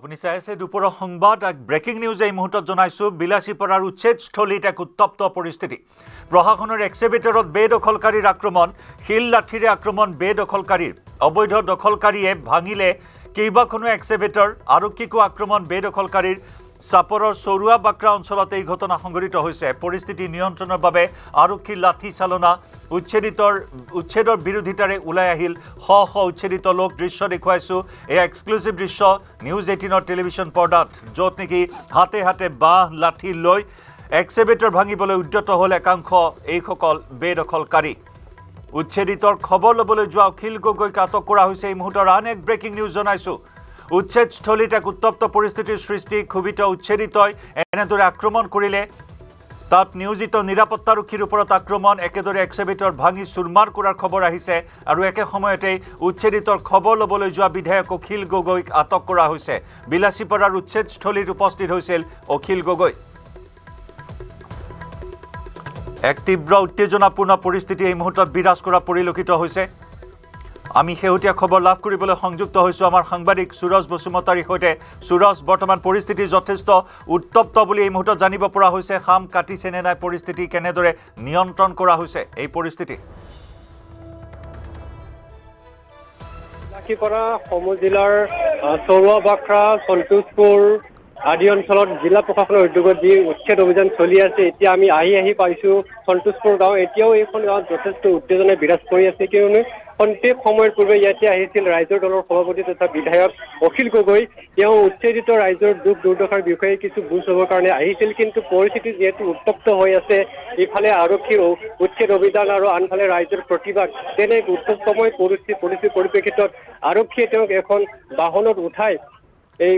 আপুনি চাই আছে দুপৰৰ সংবাদ ব্ৰেকিং নিউজ এই মুহূৰ্তত জনাইছো বিলাসীপাৰাৰ উচ্ছেদস্থলীত এক উত্তপ্ত পৰিস্থিতি প্ৰশাসনৰ এক্সিবিটৰত বেদখলকাৰীৰ আক্ৰমণ শিল লাঠিৰে আক্ৰমণ বেদখলকাৰীৰ অবৈধ দখলকাৰীয়ে ভাঙিলে কেইবাখনো এক্সিবিটৰ আৰক্ষীকো আক্ৰমণ বেদখলকাৰীৰ সাপৰৰ সৰুৱা বাক্ৰা অঞ্চলত এই ঘটনা সংঘটিত হৈছে পৰিস্থিতি নিয়ন্ত্ৰণৰ বাবে আৰক্ষীৰ লাঠি চালনা উচ্ছেদৰ বিৰোধিতাৰে ওলাই আহিল শ উচ্ছেদিত লোক দৃশ্য দেখুৱাইছো এই এক্সক্লুসিভ দৃশ্য নিউজ 18ৰ টেলিভিছন পৰ্দাত য'ত নেকি হাতে হাতে বাহ লাঠি লৈ এক্সিবিটৰ ভাঙিবলৈ উদ্যত হ'ল একাংশ এইসকল বেদখলকাৰী উচ্ছেদিতৰ খবৰ ল'বলৈ যোৱা অখিল গগৈক আটক কৰা হৈছে এই মুহূৰ্তৰ আন এক ব্ৰেকিং নিউজ জনাইছো উচ্ছেদস্থলীত এক উত্তপ্ত পৰিস্থিতিৰ সৃষ্টি ক্ষোভিত উচ্ছেদিতই এনেদৰে আক্ৰমণ কৰিলে তাত নিয়োজিত নিৰাপত্তাৰক্ষীৰ ওপৰত আক্ৰমণ একেদৰে এক্সিবিটৰ ভাঙি চুৰমাৰ কৰাৰ খবৰ আহিছে আৰু একে সময়তে উচ্ছেদিতৰ খবৰ ল'বলৈ যোৱা বিধায়ক অখিল গগৈক আটক কৰা হৈছে বিলাসীপাৰাৰ উচ্ছেদস্থলীত উপস্থিত হৈছিল অখিল গগৈ এক তীব্ৰ উত্তেজনাপূৰ্ণ পৰিস্থিতি এই মুহূৰ্তত বিৰাজ কৰা পৰিলক্ষিত হৈছে আমি হেউটিয়া খবৰ লাভ কৰিবলৈ সংযুক্ত হৈছো আমাৰ সাংবাদিক সুৰজ বসুমতাৰীৰ সৈতে সুৰজ বৰ্তমান পৰিস্থিতি যথেষ্ট উত্তপ্ত বুলি এই মুহূৰ্তত জানিব পৰা হৈছে খাম কাটিছে নে নাই পৰিস্থিতি কেনেদৰে নিয়ন্ত্ৰণ কৰা হৈছে এই পৰিস্থিতি লাঠিপাৰা সমজিলাৰ সৰুৱা বাক্ৰা সন্তোষপুৰ আদি অঞ্চলত জিলা প্ৰশাসনৰ উদ্যোগত যি উচ্ছেদ অভিযান চলি আছে এতিয়া আমি আহি পাইছো সন্তোষপুৰ গাঁও এতিয়াও এইখন গাঁৱত যথেষ্ট উত্তেজনা বিৰাজ কৰি আছে কিয়নো খন্তেক সময়ৰ পূৰ্বে ইয়াতে আহিছিল ৰাইজৰ দলৰ সভাপতি তথা বিধায়ক অখিল গগৈ তেওঁ উচ্ছেদিত ৰাইজৰ দুখ দুৰ্দশাৰ বিষয়ে কিছু বুজ ল'বৰ কাৰণে আহিছিল কিন্তু পৰিস্থিতি যিহেতু উত্তপ্ত হৈ আছে ইফালে আৰক্ষীৰ উচ্ছেদ অভিযান আৰু আনফালে ৰাইজৰ প্ৰতিবাদ তেনে উত্তপ্তময় পৰিস্থিতিৰ পৰিপ্ৰেক্ষিতত আৰক্ষীয়ে তেওঁক এখন বাহনত উঠাই এই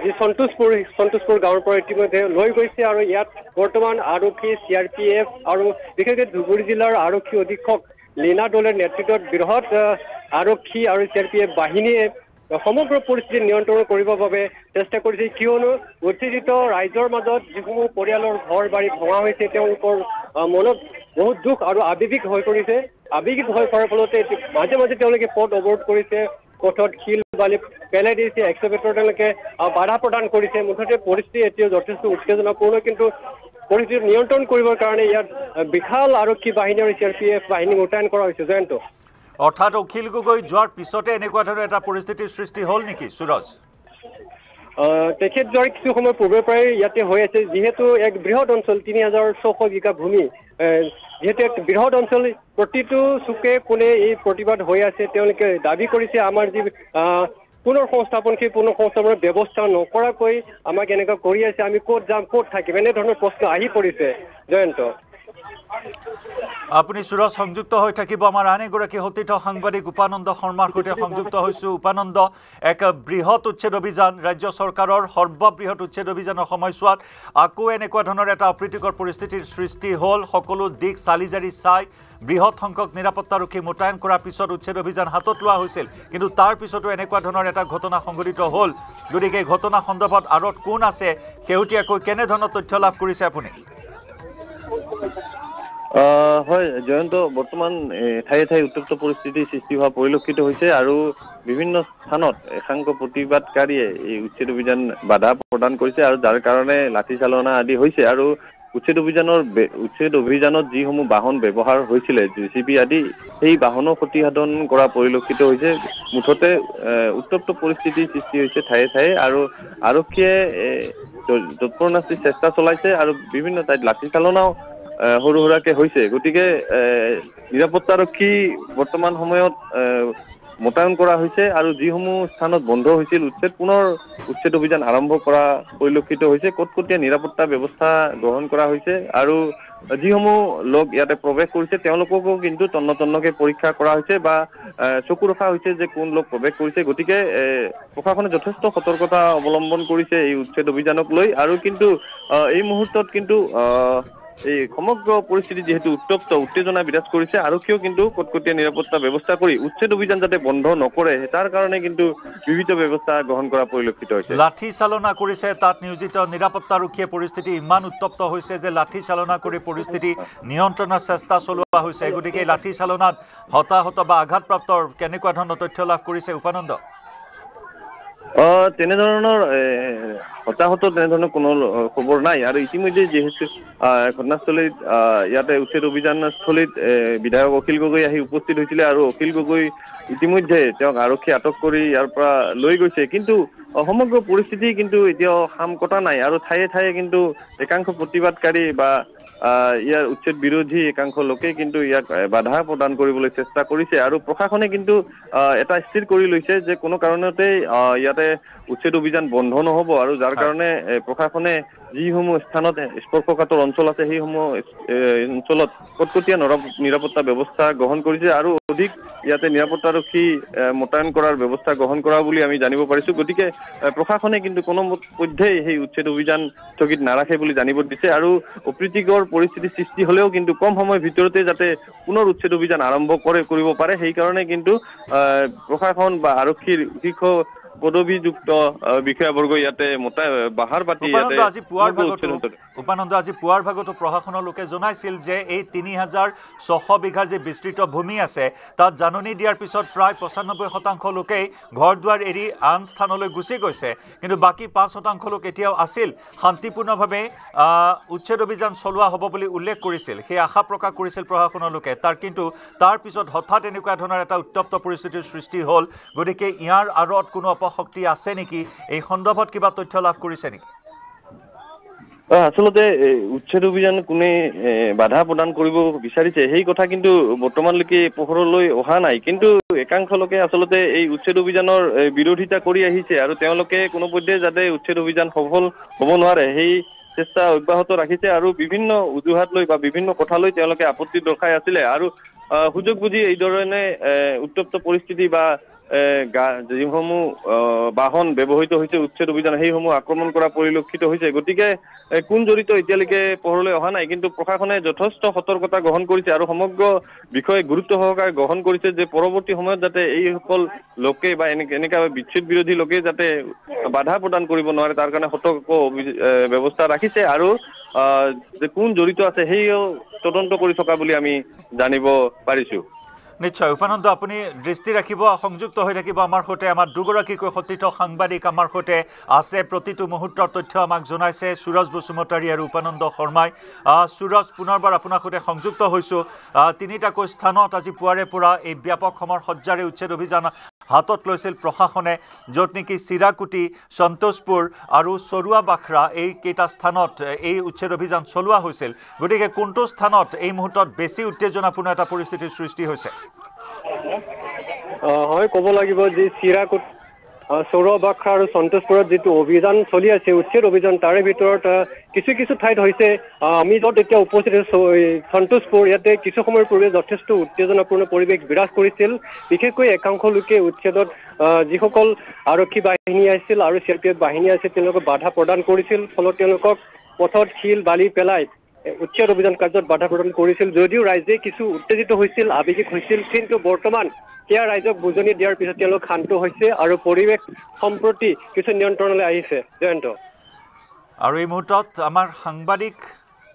যি সন্তোষপুৰ গাঁৱৰ পৰা ইতিমধ্যে লৈ গৈছে আৰু ইয়াত বৰ্তমান আৰক্ষী CRPF আৰু বিশেষকৈ ধুবুৰী জিলাৰ আৰক্ষী অধীক্ষক লীনা দলেৰ নেতৃত্বত বৃহৎ আৰক্ষী আৰু CRPF বাহিনীয়ে সমগ্ৰ পৰিস্থিতি নিয়ন্ত্ৰণ কৰিবৰ বাবে চেষ্টা কৰিছে কিয়নো উচ্ছেদিত ৰাইজৰ মাজত যিসমূহ পৰিয়ালৰ ঘৰ বাৰী ভঙা হৈছে তেওঁলোকৰ মনত বহুত দুখ আৰু আৱেগিক হৈ পৰিছে আৱেগিক হৈ পৰাৰ ফলতে মাজে মাজে তেওঁলোকে পথ অৱৰোধ কৰিছে পথত শিল বালি পেলাই দিছে এক্সিবিটৰ তেওঁলোকে বাধা প্ৰদান কৰিছে মুঠতে পৰিস্থিতি এতিয়া যথেষ্ট উত্তেজনাপূৰ্ণ কিন্তু পৰিস্থিতি নিয়ন্ত্ৰণ কৰিবৰ কাৰণে ইয়াত বিশাল আৰক্ষী বাহিনী আৰু CRPF বাহিনী মোতায়েন কৰা হৈছে জয়ন্ত অৰ্থাৎ অখিল গগৈ যোৱাৰ পিছতে এনেকুৱা ধৰণৰ এটা পৰিস্থিতিৰ সৃষ্টি হ'ল নেকি সুৰজ তেখেত যোৱাৰ কিছু সময় পূৰ্বে পৰাই ইয়াতে হৈ আছে যিহেতু এক বৃহৎ অঞ্চল 3600 বিঘা ভূমি যিহেতু এক বৃহৎ অঞ্চল প্ৰতিটো চুকে কোণে এই প্ৰতিবাদ হৈ আছে তেওঁলোকে দাবী কৰিছে আমাৰ যি পুনৰ সংস্থাপন সেই পুনৰ সংস্থাপনৰ ব্যৱস্থা নকৰাকৈ আমাক এনেকুৱা কৰি আছে আমি ক'ত যাম ক'ত থাকিম এনেধৰণৰ প্ৰশ্ন আহি পৰিছে জয়ন্ত আপুনি সুৰজ সংযুক্ত হৈ থাকিব আমাৰ আন এগৰাকী সতীৰ্থ সাংবাদিক উপানন্দ শৰ্মাৰ সৈতে সংযুক্ত হৈছো উপানন্দ এক বৃহৎ উচ্ছেদ অভিযান ৰাজ্য চৰকাৰৰ সৰ্ববৃহৎ উচ্ছেদ অভিযানৰ সময়ছোৱাত আকৌ এনেকুৱা ধৰণৰ এটা অপ্ৰীতিকৰ পৰিস্থিতিৰ সৃষ্টি হ'ল সকলো দিশ চালি জাৰি চাই বৃহৎ সংখ্যক নিৰাপত্তাৰক্ষী মোতায়েন কৰাৰ পিছত উচ্ছেদ অভিযান হাতত লোৱা হৈছিল কিন্তু তাৰ পিছতো এনেকুৱা ধৰণৰ এটা ঘটনা সংঘটিত হ'ল গতিকে এই ঘটনা সন্দৰ্ভত আৰত কোন আছে শেহতীয়াকৈ কেনেধৰণৰ তথ্য লাভ কৰিছে আপুনি হয় জয়ন্ত বৰ্তমান ঠায়ে ঠায়ে উত্তপ্ত পৰিস্থিতিৰ সৃষ্টি হোৱা পৰিলক্ষিত হৈছে আৰু বিভিন্ন স্থানত একাংশ প্ৰতিবাদকাৰীয়ে এই উচ্ছেদ অভিযান বাধা প্ৰদান কৰিছে আৰু যাৰ কাৰণে লাঠি চালনা আদি হৈছে আৰু উচ্ছেদ অভিযানত যিসমূহ বাহন ব্যৱহাৰ হৈছিলে JCB আদি সেই বাহনৰ ক্ষতিসাধন কৰা পৰিলক্ষিত হৈছে মুঠতে উত্তপ্ত পৰিস্থিতিৰ সৃষ্টি হৈছে ঠায়ে ঠায়ে আৰু আৰক্ষীয়ে যৎপৰোনাস্তি চেষ্টা চলাইছে আৰু বিভিন্ন ঠাইত লাঠি চালনাও সৰু সুৰাকে হৈছে গতিকে নিৰাপত্তাৰক্ষী বৰ্তমান সময়ত মোতায়েন কৰা হৈছে আৰু যিসমূহ স্থানত বন্ধ হৈছিল পুনৰ উচ্ছেদ অভিযান আৰম্ভ কৰা পৰিলক্ষিত হৈছে কটকটীয়া নিৰাপত্তা ব্যৱস্থা গ্ৰহণ কৰা হৈছে আৰু যিসমূহ লোক ইয়াতে প্ৰৱেশ কৰিছে তেওঁলোককো কিন্তু তন্নতন্নকে পৰীক্ষা কৰা হৈছে বা চকু ৰখা হৈছে যে কোন লোক প্ৰৱেশ কৰিছে গতিকে প্ৰশাসনে যথেষ্ট সতৰ্কতা অৱলম্বন কৰিছে এই উচ্ছেদ অভিযানক লৈ আৰু কিন্তু এই মুহূৰ্তত কিন্তু এই সমগ্ৰ পৰিস্থিতি যেহেতু উত্তেজনা বিৰাজ কৰিছে আৰক্ষীও কিন্তু কটকটীয়া নিৰাপত্তা ব্যৱস্থা কৰি উচ্ছেদ অভিযান যাতে বন্ধ নকৰে তাৰ কাৰণে কিন্তু বিবিধ ব্যৱস্থা গ্ৰহণ কৰা পৰিলক্ষিত হৈছে লাঠি চালনা কৰিছে তাত নিয়োজিত নিৰাপত্তাৰক্ষীয়ে পৰিস্থিতি ইমান উত্তপ্ত হৈছে যে লাঠি চালনা কৰি পৰিস্থিতি নিয়ন্ত্ৰণৰ চেষ্টা চলোৱা হৈছে গতিকে লাঠি চালনাত হতাহত বা আঘাতপ্ৰাপ্তৰ কেনেকুৱা ধৰণৰ তথ্য লাভ কৰিছে উপানন্দ তেনেধৰণৰ হতাহত তেনেধৰণৰ কোনো খবৰ নাই আৰু ইতিমধ্যে যিহেতু ঘটনাস্থলীত ইয়াতে উচ্ছেদ অভিযানস্থলীত বিধায়ক অখিল গগৈ আহি উপস্থিত হৈছিলে আৰু অখিল গগৈ ইতিমধ্যে তেওঁক আৰক্ষী আটক কৰি ইয়াৰ পৰা লৈ গৈছে কিন্তু সমগ্ৰ পৰিস্থিতি কিন্তু এতিয়াও সাম কটা নাই আৰু ঠায়ে ঠায়ে কিন্তু একাংশ প্ৰতিবাদকাৰী বা ইয়াৰ উচ্ছেদ বিৰোধী একাংশ লোকে কিন্তু ইয়াক বাধা প্ৰদান কৰিবলৈ চেষ্টা কৰিছে আৰু প্ৰশাসনে কিন্তু এটা স্থিৰ কৰি লৈছে যে কোনো কাৰণতে ইয়াতে উচ্ছেদ অভিযান বন্ধ নহব আৰু যাৰ কাৰণে প্ৰশাসনে যিসমূহ স্থানত স্পৰ্শকাতৰ অঞ্চল আছে সেইসমূহ অঞ্চলত কটকটীয়া নিৰাপত্তা ব্যৱস্থা গ্ৰহণ কৰিছে আৰু অধিক ইয়াতে নিৰাপত্তাৰক্ষী মোতায়েন কৰাৰ ব্যৱস্থা গ্ৰহণ কৰা বুলি আমি জানিব পাৰিছো গতিকে প্ৰশাসনে কিন্তু কোনো পধ্যেই সেই উচ্ছেদ অভিযান স্থগিত নাৰাখে বুলি জানিব দিছে আৰু অপ্ৰীতিকৰ পৰিস্থিতি সৃষ্টি হলেও কিন্তু কম সময়ৰ ভিতৰতে যাতে পুনৰ উচ্ছেদ অভিযান আৰম্ভ কৰিব পাৰে সেইকাৰণে কিন্তু প্ৰশাসন বা আৰক্ষীৰ শীৰ্ষ পদবীযুক্ত বিষয়াবৰ্গ ইয়াতে বাহাৰ পাতি উপানন্দ আজি পুৱাৰ ভাগতো প্ৰশাসনৰ লোকে জনাইছিল যে এই ৩,৬০০ বিঘাৰ যে বিস্তৃত ভূমি আছে তাত জাননী দিয়াৰ পিছত প্ৰায় ৯৫% লোকেই ঘৰ দুৱাৰ এৰি আন স্থানলৈ গুচি গৈছে কিন্তু বাকী ৫% লোক এতিয়াও আছিল শান্তিপূৰ্ণভাৱে উচ্ছেদ অভিযান চলোৱা হ'ব বুলি উল্লেখ কৰিছিল সেই আশা প্ৰকাশ কৰিছিল প্ৰশাসনৰ লোকে কিন্তু তাৰ পিছত হঠাৎ এনেকুৱা ধৰণৰ এটা উত্তপ্ত পৰিস্থিতিৰ সৃষ্টি হ'ল গতিকে ইয়াৰ আঁৰত কোনো অপশক্তি আছে নেকি এই সন্দৰ্ভত কিবা তথ্য লাভ কৰিছে নেকি আচলতে উচ্ছেদ অভিযান কোনে বাধা প্ৰদান কৰিব বিচাৰিছে সেই কথা কিন্তু বৰ্তমানলৈকে পোহৰলৈ অহা নাই কিন্তু একাংশ লোকে আচলতে এই উচ্ছেদ অভিযানৰ বিৰোধিতা কৰি আহিছে আৰু তেওঁলোকে কোনোপধ্যে যাতে উচ্ছেদ অভিযান সফল হ'ব নোৱাৰে সেই চেষ্টা অব্যাহত ৰাখিছে আৰু বিভিন্ন অজুহাত লৈ বা বিভিন্ন কথা লৈ তেওঁলোকে আপত্তি দৰ্শাই আছিলে আৰু সুযোগ বুজি এই ধৰণে উত্তপ্ত পৰিস্থিতি বা যিসমূহ বাহন ব্যৱহৃত হৈছে উচ্ছেদ অভিযান সেইসমূহ আক্ৰমণ কৰা পৰিলক্ষিত হৈছে গতিকে কোন জড়িত এতিয়ালৈকে পোহৰলৈ অহা নাই কিন্তু প্ৰশাসনে যথেষ্ট সতৰ্কতা গ্ৰহণ কৰিছে আৰু সমগ্ৰ বিষয়ে গুৰুত্ব সহকাৰে গ্ৰহণ কৰিছে যে পৰৱৰ্তী সময়ত যাতে এইসকল লোকে বা এনেকা বিচ্ছেদ বিৰোধী লোকে যাতে বাধা প্ৰদান কৰিব নোৱাৰে তাৰ কাৰণে সতৰ্ক ব্যৱস্থা ৰাখিছে আৰু যে কোন জড়িত আছে সেই তদন্ত কৰি থকা বুলি আমি জানিব পাৰিছো নিশ্চয় উপানন্দ আপুনি দৃষ্টি ৰাখিব সংযুক্ত হৈ থাকিব আমাৰ সৈতে আমাৰ দুগৰাকীকৈ সতীৰ্থ সাংবাদিক আমাৰ সৈতে আছে প্ৰতিটো মুহূৰ্তৰ তথ্য আমাক জনাইছে সুৰজ বসুমতাৰী আৰু উপানন্দ শৰ্মাই সুৰজ পুনৰবাৰ আপোনাৰ সৈতে সংযুক্ত হৈছোঁ তিনিটাকৈ স্থানত আজি পুৱাৰে পৰা এই ব্যাপক সমৰ সজ্জাৰে উচ্ছেদ অভিযান হাতত লৈছিল প্ৰশাসনে য'ত নেকি চিৰাকুটি সন্তোষপুৰ আৰু চৰুৱা বাখৰা এই কেইটা স্থানত এই উচ্ছেদ অভিযান চলোৱা হৈছিল গতিকে কোনটো স্থানত এই মুহূৰ্তত বেছি উত্তেজনাপূৰ্ণ এটা পৰিস্থিতিৰ সৃষ্টি হৈছে হয় ক'ব লাগিব যে চিৰাকুট চৰুৱা বাখৰা আৰু সন্তোষপুৰত যিটো অভিযান চলি আছে উচ্ছেদ অভিযান তাৰে ভিতৰত কিছু ঠাইত হৈছে আমি য'ত এতিয়া উপস্থিত সন্তোষপুৰ ইয়াতে কিছু সময়ৰ পূৰ্বে যথেষ্ট উত্তেজনাপূৰ্ণ পৰিৱেশ বিৰাজ কৰিছিল বিশেষকৈ একাংশ লোকে উচ্ছেদত যিসকল আৰক্ষী বাহিনী আছিল আৰু CRPF বাহিনী আছিল তেওঁলোকক বাধা প্ৰদান কৰিছিল ফলত তেওঁলোকক পথত শিল বালি পেলাই উচ্ছেদ অভিযান কাৰ্যত বাধা প্ৰদান কৰিছিল যদিও ৰাইজে কিছু উত্তেজিত হৈছিল আৱেগিক হৈছিল কিন্তু বৰ্তমান সেয়া ৰাইজক বুজনি দিয়াৰ পিছত তেওঁলোক শান্ত হৈছে আৰু পৰিৱেশ সম্প্ৰতি কিছু নিয়ন্ত্ৰণলৈ আহিছে জয়ন্ত আৰু এই মুহূৰ্তত আমাৰ সাংবাদিক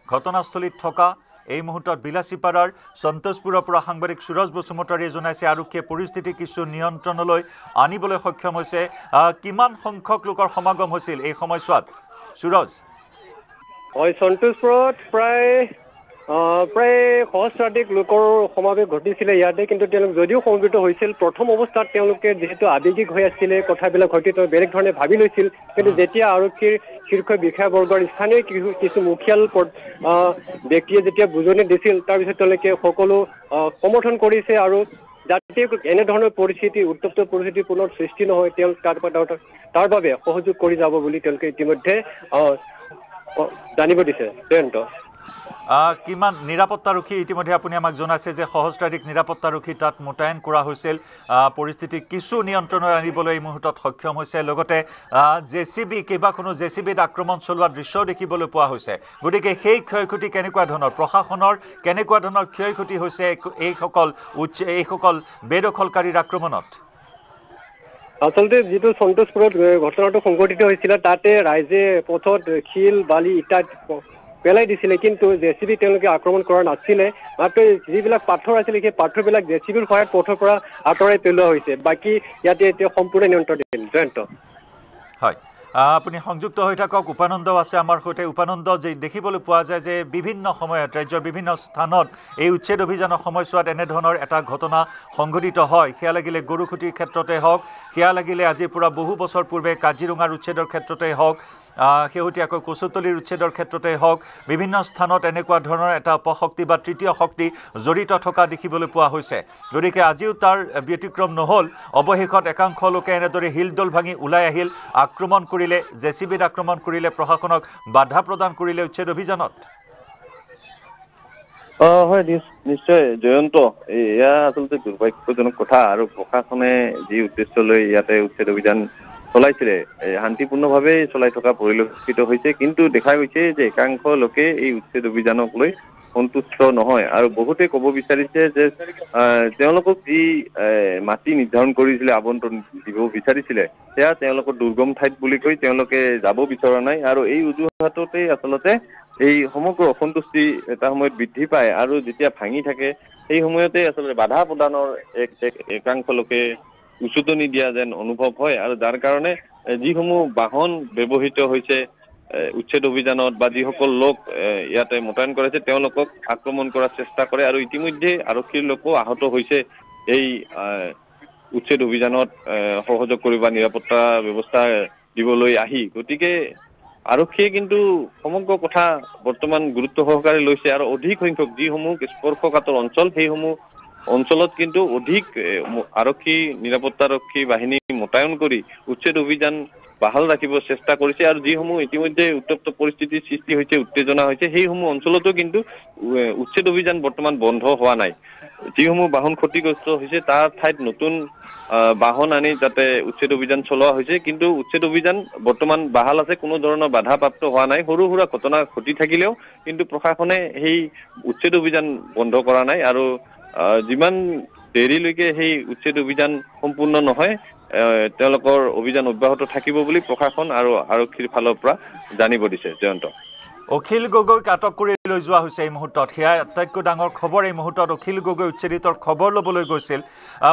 ঘটনাস্থলীত থকা এই মুহূৰ্তত বিলাসীপাৰাৰ সন্তোষপুৰৰ পৰা সাংবাদিক সুৰজ বসুমতাৰীয়ে জনাইছে আৰক্ষীয়ে পৰিস্থিতি কিছু নিয়ন্ত্ৰণলৈ আনিবলৈ সক্ষম হৈছে কিমান সংখ্যক লোকৰ সমাগম হৈছিল এই সময়ছোৱাত সুৰজ হয় সন্তোষপুৰত প্ৰায় সহস্ৰাধিক লোকৰ সমাৱেশ ঘটিছিলে ইয়াতে কিন্তু তেওঁলোক যদিও সমবেত হৈছিল প্ৰথম অৱস্থাত তেওঁলোকে যিহেতু আৱেগিক হৈ আছিলে কথাবিলাক হয়তো বেলেগ ধৰণে ভাবি লৈছিল কিন্তু যেতিয়া আৰক্ষীৰ শীৰ্ষ বিষয়াবৰ্গৰ স্থানীয় কিছু মুখিয়াল ব্যক্তিয়ে যেতিয়া বুজনি দিছিল তাৰপিছত তেওঁলোকে সকলো সমৰ্থন কৰিছে আৰু যাতে এনেধৰণৰ পৰিস্থিতি উত্তপ্ত পৰিস্থিতি পুনৰ সৃষ্টি নহয় তেওঁলোক তাৰ বাবে সহযোগ কৰি যাব বুলি তেওঁলোকে ইতিমধ্যে জানিব দিছে জয়ন্ত কিমান নিৰাপত্তাৰক্ষী ইতিমধ্যে আপুনি আমাক জনাইছে যে সহস্ৰাধিক নিৰাপত্তাৰক্ষী তাত মোতায়েন কৰা হৈছিল পৰিস্থিতি কিছু নিয়ন্ত্ৰণলৈ আনিবলৈ এই মুহূৰ্তত সক্ষম হৈছে লগতে জেচিবি কেইবাখনো জেচিবিত আক্ৰমণ চলোৱা দৃশ্যও দেখিবলৈ পোৱা হৈছে গতিকে সেই ক্ষয়ক্ষতি কেনেকুৱা ধৰণৰ প্ৰশাসনৰ কেনেকুৱা ধৰণৰ ক্ষয়ক্ষতি হৈছে এইসকল বেদখলকাৰীৰ আক্ৰমণত আচলতে যিটো সন্তোষপুৰত ঘটনাটো সংঘটিত হৈছিলে তাতে ৰাইজে পথত শিল বালি ইটা পেলাই দিছিলে কিন্তু জেচিবি তেওঁলোকে আক্ৰমণ কৰা নাছিলে মাত্ৰ যিবিলাক পাথৰ আছিলে সেই পাথৰবিলাক জেচিবিৰ সহায়ত পথৰ পৰা আঁতৰাই পেলোৱা হৈছে বাকী ইয়াতে এতিয়া সম্পূৰ্ণ নিয়ন্ত্ৰণ দিছিল জয়ন্ত হয় আপুনি সংযুক্ত হৈ থাকক উপানন্দ আছে আমাৰ সৈতে উপানন্দ যে দেখিবলৈ পোৱা যায় যে বিভিন্ন সময়ত ৰাজ্যৰ বিভিন্ন স্থানত এই উচ্ছেদ অভিযানৰ সময়ছোৱাত এনেধৰণৰ এটা ঘটনা সংঘটিত হয় সেয়া লাগিলে গৰুখুটিৰ ক্ষেত্ৰতে হওক সেয়া লাগিলে আজিৰ পৰা বহু বছৰ পূৰ্বে কাজিৰঙাৰ উচ্ছেদৰ ক্ষেত্ৰতে হওক শেহতীয়াকৈ কচুতলিৰ উচ্ছেদৰ ক্ষেত্ৰতে হওক বিভিন্ন স্থানত এনেকুৱা ধৰণৰ এটা অপশক্তি বা তৃতীয় শক্তি জড়িত থকা দেখিবলৈ পোৱা হৈছে গতিকে আজিও তাৰ ব্যতিক্ৰম নহ'ল অৱশেষত একাংশ লোকে এনেদৰে হিলদোল ভাঙি ওলাই আহিল আক্ৰমণ কৰিলে জেচিবিত আক্ৰমণ কৰিলে প্ৰশাসনক বাধা প্ৰদান কৰিলে উচ্ছেদ অভিযানত হয় নিশ্চয় জয়ন্ত এয়া আচলতে দুৰ্ভাগ্যজনক কথা আৰু প্ৰশাসনে যি উদ্দেশ্য লৈ ইয়াতে উচ্ছেদ অভিযান চলাইছিলে শান্তিপূৰ্ণভাৱে চলাই থকা পৰিলক্ষিত হৈছে কিন্তু দেখা গৈছে যে একাংশ লোকে এই উচ্ছেদ অভিযানক লৈ সন্তুষ্ট নহয় আৰু বহুতে ক'ব বিচাৰিছে যে তেওঁলোকক যি মাটি নিৰ্ধাৰণ কৰিছিলে আবণ্টন দিব বিচাৰিছিলে সেয়া তেওঁলোকৰ দুৰ্গম ঠাইত বুলি কৈ তেওঁলোকে যাব বিচৰা নাই আৰু এই অজুহাততে আচলতে এই সমগ্ৰ অসন্তুষ্টি এটা সময়ত বৃদ্ধি পায় আৰু যেতিয়া ভাঙি থাকে সেই সময়তে আচলতে বাধা প্ৰদানৰ একাংশ লোকে উচতনি দিয়া যেন অনুভৱ হয় আৰু যাৰ কাৰণে যিসমূহ বাহন ব্যৱহৃত হৈছে উচ্ছেদ অভিযানত বা যিসকল লোক ইয়াতে মোতায়েন কৰাইছে তেওঁলোকক আক্ৰমণ কৰাৰ চেষ্টা কৰে আৰু ইতিমধ্যে আৰক্ষীৰ লোকো আহত হৈছে এই উচ্ছেদ অভিযানত সহযোগ কৰিব নিৰাপত্তা ব্যৱস্থা দিবলৈ আহি গতিকে আৰক্ষীয়ে কিন্তু সমগ্ৰ কথা বৰ্তমান গুৰুত্ব সহকাৰে লৈছে আৰু অধিক সংখ্যক যিসমূহ স্পৰ্শকাতৰ অঞ্চল সেইসমূহ অঞ্চলত কিন্তু অধিক আৰক্ষী নিৰাপত্তাৰক্ষী বাহিনী মোতায়েন কৰি উচ্ছেদ অভিযান বাহাল ৰাখিব চেষ্টা কৰিছে আৰু যিসমূহ ইতিমধ্যে উত্তপ্ত পৰিস্থিতিৰ সৃষ্টি হৈছে উত্তেজনা হৈছে সেইসমূহ অঞ্চলতো কিন্তু উচ্ছেদ অভিযান বৰ্তমান বন্ধ হোৱা নাই যিসমূহ বাহন ক্ষতিগ্ৰস্ত হৈছে তাৰ ঠাইত নতুন বাহন আনি যাতে উচ্ছেদ অভিযান চলোৱা হৈছে কিন্তু উচ্ছেদ অভিযান বৰ্তমান বাহাল আছে কোনো ধৰণৰ বাধাপ্ৰাপ্ত হোৱা নাই সৰু সুৰা ঘটনা ঘটি থাকিলেও কিন্তু প্ৰশাসনে সেই উচ্ছেদ অভিযান বন্ধ কৰা নাই আৰু যিমান দেৰিলৈকে সেই উচ্ছেদ অভিযান সম্পূৰ্ণ নহয় তেওঁলোকৰ অভিযান অব্যাহত থাকিব বুলি প্ৰশাসন আৰু আৰক্ষীৰ ফালৰ পৰা জানিব দিছে জয়ন্ত অখিল গগৈক আটক কৰি লৈ যোৱা হৈছে এই মুহূৰ্তত সেয়া আটাইতকৈ ডাঙৰ খবৰ এই মুহূৰ্তত অখিল গগৈ উচ্ছেদিতৰ খবৰ ল'বলৈ গৈছিল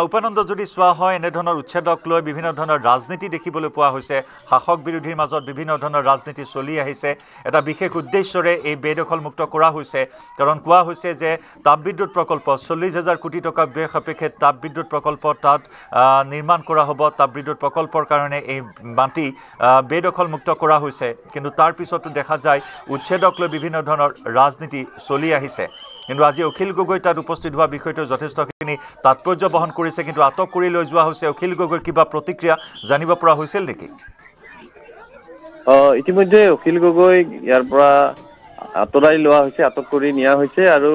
উপানন্দ যদি চোৱা হয় এনেধৰণৰ উচ্ছেদক লৈ বিভিন্ন ধৰণৰ ৰাজনীতি দেখিবলৈ পোৱা হৈছে শাসক বিৰোধীৰ মাজত বিভিন্ন ধৰণৰ ৰাজনীতি চলি আহিছে এটা বিশেষ উদ্দেশ্যৰে এই বেদখলমুক্ত কৰা হৈছে কাৰণ কোৱা হৈছে যে তাপবিদ্যুৎ প্ৰকল্প 40,000 কোটি টকা ব্যয় সাপেক্ষে তাপবিদ্যুৎ প্ৰকল্প তাত নিৰ্মাণ কৰা হ'ব তাপবিদ্যুৎ প্ৰকল্পৰ কাৰণে এই মাটি বেদখলমুক্ত কৰা হৈছে কিন্তু তাৰ পিছতো দেখা যায় উচ্ছেদক লৈ বিভিন্ন ধৰণৰ ৰাজনীতি চলি আহিছে কিন্তু আজি অখিল গগৈ তাত উপস্থিত হোৱা বিষয়টো যথেষ্টখিনি তাৎপৰ্য বহন কৰিছে কিন্তু আটক কৰি লৈ যোৱা হৈছে অখিল গগৈৰ কিবা প্ৰতিক্ৰিয়া জানিব পৰা হৈছিল নেকি ইতিমধ্যে অখিল গগৈ ইয়াৰ পৰা আঁতৰাই লোৱা হৈছে আটক কৰি নিয়া হৈছে আৰু